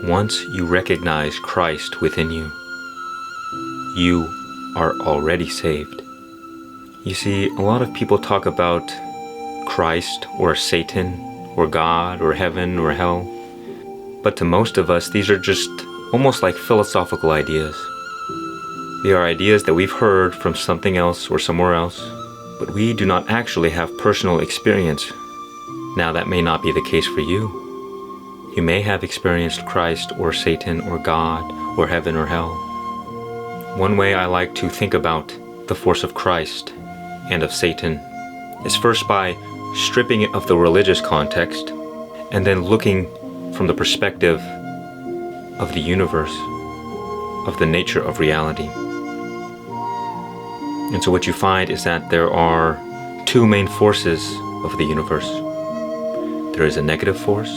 Once you recognize Christ within you, you are already saved. You see, a lot of people talk about Christ or Satan or God or heaven or hell, but to most of us, these are just almost like philosophical ideas. They are ideas that we've heard from something else or somewhere else, but we do not actually have personal experience. Now, that may not be the case for you. You may have experienced Christ or Satan or God or heaven or hell. One way I like to think about the force of Christ and of Satan is first by stripping it of the religious context and then looking from the perspective of the universe, of the nature of reality. And so what you find is that there are two main forces of the universe. There is a negative force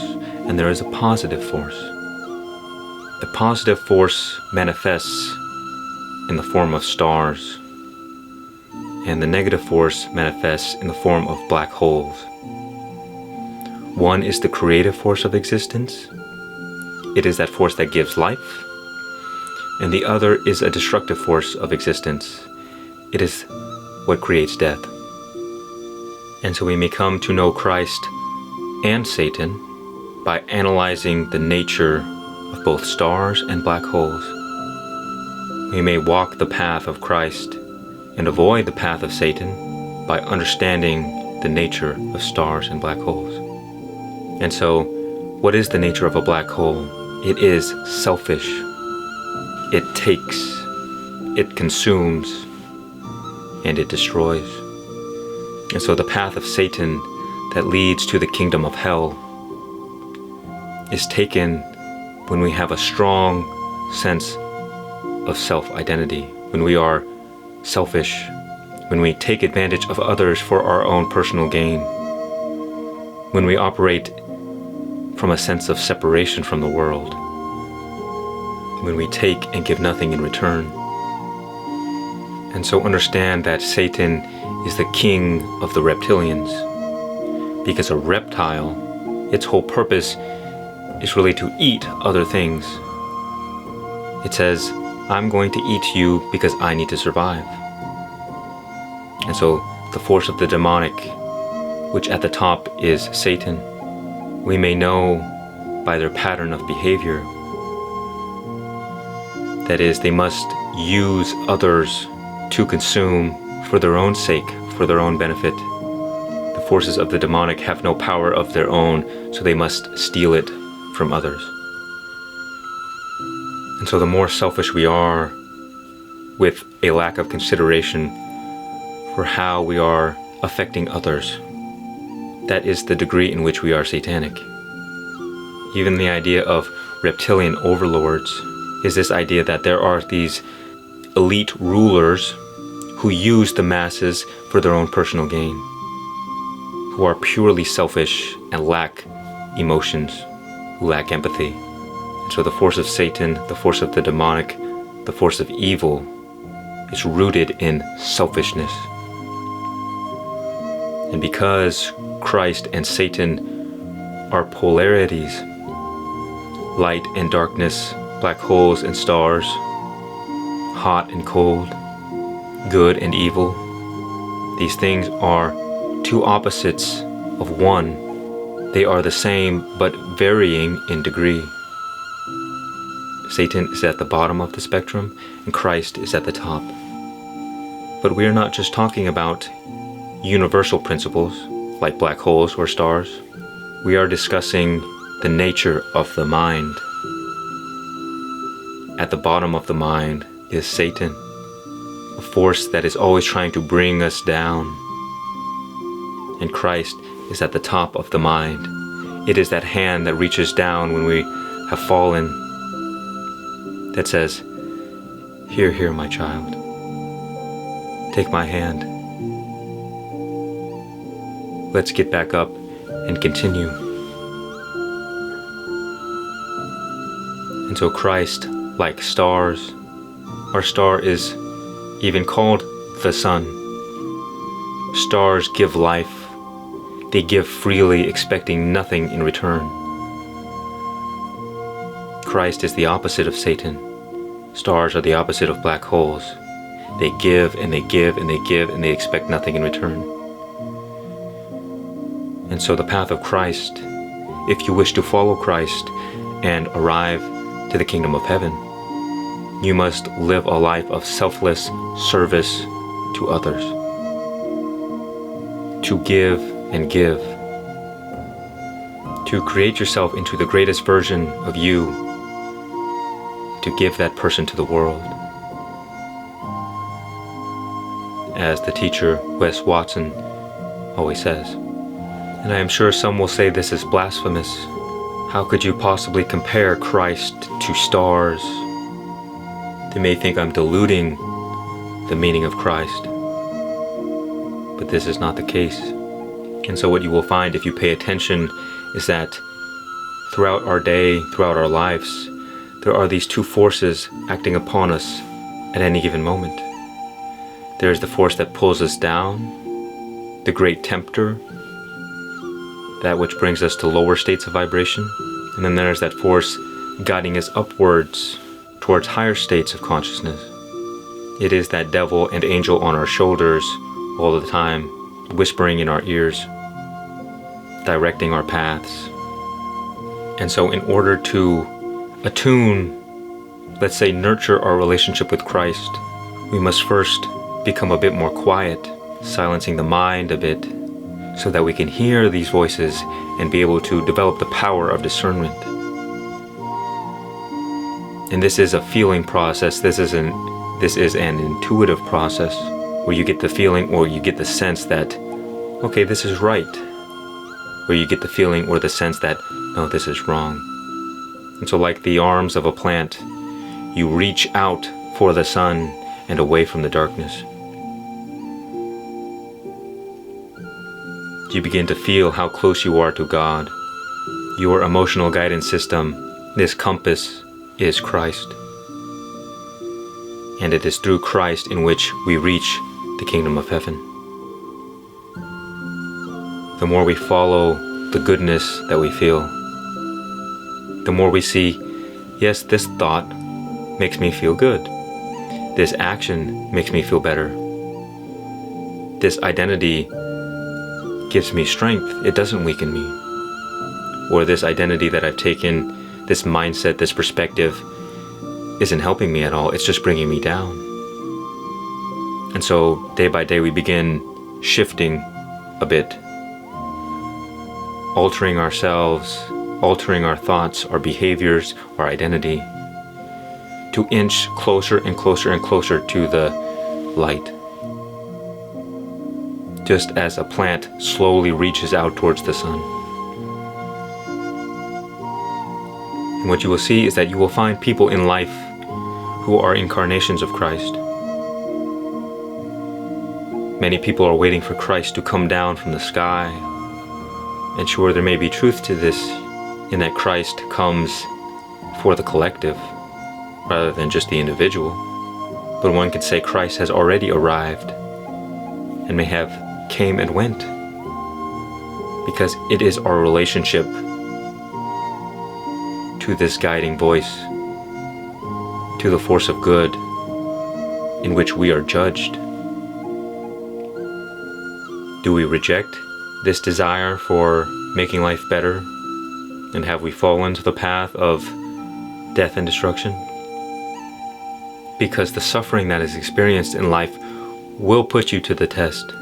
and there is a positive force. The positive force manifests in the form of stars, and the negative force manifests in the form of black holes. One is the creative force of existence. It is that force that gives life. And the other is a destructive force of existence. It is what creates death. And so we may come to know Christ and Satan by analyzing the nature of both stars and black holes. We may walk the path of Christ and avoid the path of Satan by understanding the nature of stars and black holes. And so, what is the nature of a black hole? It is selfish. It takes, it consumes, and it destroys. And so the path of Satan that leads to the kingdom of hell is taken when we have a strong sense of self-identity, when we are selfish, when we take advantage of others for our own personal gain, when we operate from a sense of separation from the world, when we take and give nothing in return. And so understand that Satan is the king of the reptilians, because a reptile, its whole purpose is really to eat other things. It says, I'm going to eat you because I need to survive. And so the force of the demonic, which at the top is Satan, we may know by their pattern of behavior. That is, they must use others to consume for their own sake, for their own benefit. The forces of the demonic have no power of their own, so they must steal it from others. And so the more selfish we are, with a lack of consideration for how we are affecting others, that is the degree in which we are satanic. Even the idea of reptilian overlords is this idea that there are these elite rulers who use the masses for their own personal gain, who are purely selfish and lack emotions, who lack empathy. And so the force of Satan, the force of the demonic, the force of evil is rooted in selfishness. And because Christ and Satan are polarities, light and darkness, black holes and stars, hot and cold, good and evil, these things are two opposites of one. They are the same but varying in degree. Satan is at the bottom of the spectrum and Christ is at the top. But we are not just talking about universal principles like black holes or stars. We are discussing the nature of the mind. At the bottom of the mind is Satan, a force that is always trying to bring us down. And Christ is at the top of the mind. It is that hand that reaches down when we have fallen, that says, "Here, here, my child. Take my hand. Let's get back up and continue." And so Christ, like stars, our star is even called the sun. Stars give life. They give freely, expecting nothing in return. Christ is the opposite of Satan. Stars are the opposite of black holes. They give and they give and they give and they expect nothing in return. And so the path of Christ, if you wish to follow Christ and arrive to the kingdom of heaven, you must live a life of selfless service to others. To give and give. To create yourself into the greatest version of you, to give that person to the world. As the teacher Wes Watson always says. And I am sure some will say this is blasphemous. How could you possibly compare Christ to stars? They may think I'm diluting the meaning of Christ, but this is not the case. And so what you will find if you pay attention is that throughout our day, throughout our lives, there are these two forces acting upon us at any given moment. There is the force that pulls us down, the great tempter, that which brings us to lower states of vibration. And then there's that force guiding us upwards towards higher states of consciousness. It is that devil and angel on our shoulders all the time, whispering in our ears, directing our paths. And so in order to attune, let's say nurture our relationship with Christ, we must first become a bit more quiet, silencing the mind a bit, so that we can hear these voices and be able to develop the power of discernment. And this is a feeling process. This is an intuitive process where you get the feeling or you get the sense that, okay, this is right. Or you get the feeling or the sense that, no, this is wrong. And so like the arms of a plant, you reach out for the sun and away from the darkness. You begin to feel how close you are to God. Your emotional guidance system, this compass, is Christ. And it is through Christ in which we reach the kingdom of heaven. The more we follow the goodness that we feel, the more we see, yes, this thought makes me feel good. This action makes me feel better. This identity gives me strength. It doesn't weaken me. Or this identity that I've taken, this mindset, this perspective, isn't helping me at all. It's just bringing me down. And so day by day we begin shifting a bit, altering ourselves, altering our thoughts, our behaviors, our identity, to inch closer and closer and closer to the light. Just as a plant slowly reaches out towards the sun. And what you will see is that you will find people in life who are incarnations of Christ. Many people are waiting for Christ to come down from the sky. And sure, there may be truth to this, in that Christ comes for the collective, rather than just the individual. But one could say Christ has already arrived, and may have came and went, because it is our relationship to this guiding voice, to the force of good, in which we are judged. Do we reject this desire for making life better, and have we fallen to the path of death and destruction? Because the suffering that is experienced in life will put you to the test.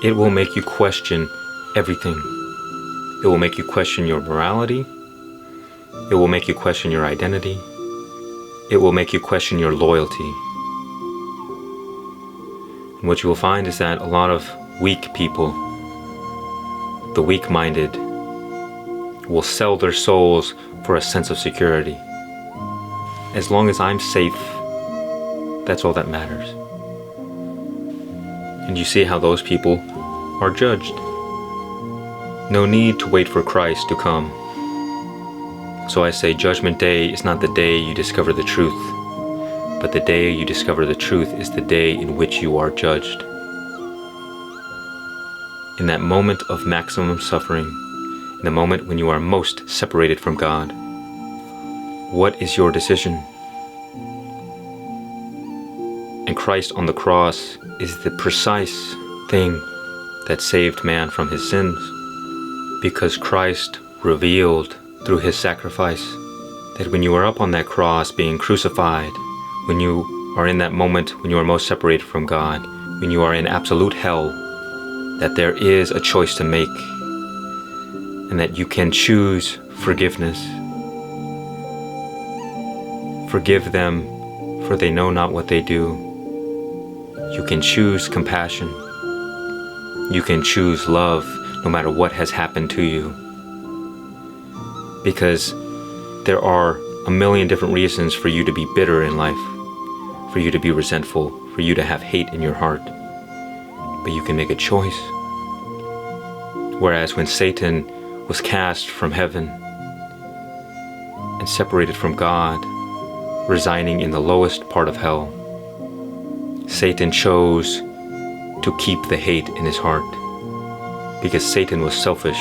It will make you question everything. It will make you question your morality. It will make you question your identity. It will make you question your loyalty. And what you will find is that a lot of weak people, the weak-minded, will sell their souls for a sense of security. As long as I'm safe, that's all that matters. And you see how those people are judged. No need to wait for Christ to come. So I say Judgment Day is not the day you discover the truth, but the day you discover the truth is the day in which you are judged. In that moment of maximum suffering, in the moment when you are most separated from God, What is your decision? And Christ on the cross is the precise thing that saved man from his sins, because Christ revealed through his sacrifice that when you are up on that cross being crucified, when you are in that moment when you are most separated from God, when you are in absolute hell, that there is a choice to make, and that you can choose forgiveness. Forgive them, for they know not what they do. You can choose compassion. You can choose love, no matter what has happened to you. Because there are a million different reasons for you to be bitter in life, for you to be resentful, for you to have hate in your heart. But you can make a choice. Whereas when Satan was cast from heaven and separated from God, residing in the lowest part of hell, Satan chose to keep the hate in his heart, because Satan was selfish.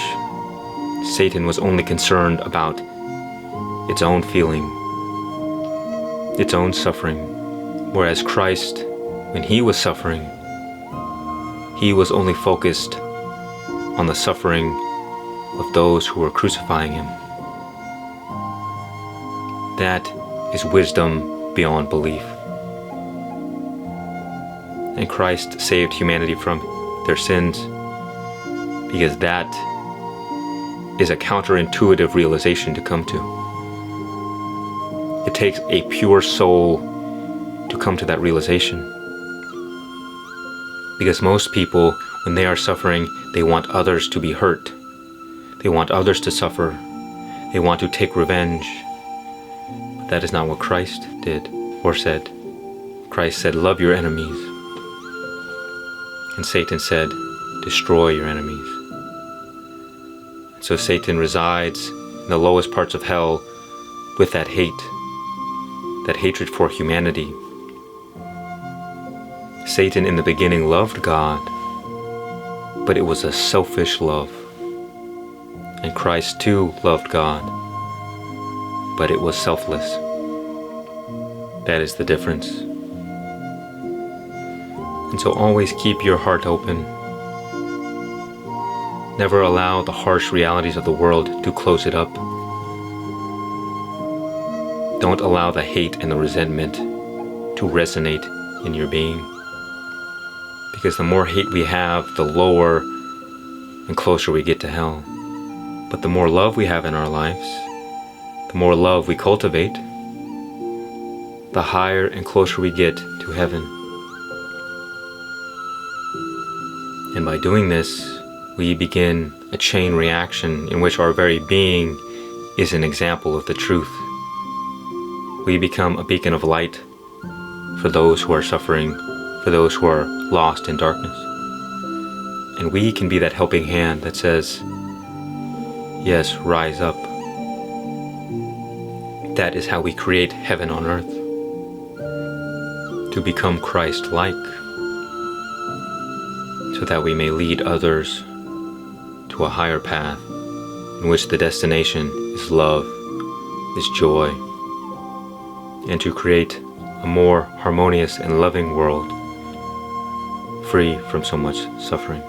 Satan was only concerned about its own feeling, its own suffering. Whereas Christ, when he was suffering, he was only focused on the suffering of those who were crucifying him. That is wisdom beyond belief. And Christ saved humanity from their sins, because that is a counterintuitive realization to come to. It takes a pure soul to come to that realization. Because most people, when they are suffering, they want others to be hurt. They want others to suffer. They want to take revenge. But that is not what Christ did or said. Christ said, love your enemies. And Satan said, destroy your enemies. So Satan resides in the lowest parts of hell with that hatred for humanity. Satan in the beginning loved God, but it was a selfish love. And Christ too loved God, but it was selfless. That is the difference. And so always keep your heart open. Never allow the harsh realities of the world to close it up. Don't allow the hate and the resentment to resonate in your being. Because the more hate we have, the lower and closer we get to hell. But the more love we have in our lives, the more love we cultivate, the higher and closer we get to heaven. And by doing this, we begin a chain reaction in which our very being is an example of the truth. We become a beacon of light for those who are suffering, for those who are lost in darkness. And we can be that helping hand that says, yes, rise up. That is how we create heaven on earth. To become Christ-like, so that we may lead others to a higher path in which the destination is love, is joy, and to create a more harmonious and loving world, free from so much suffering.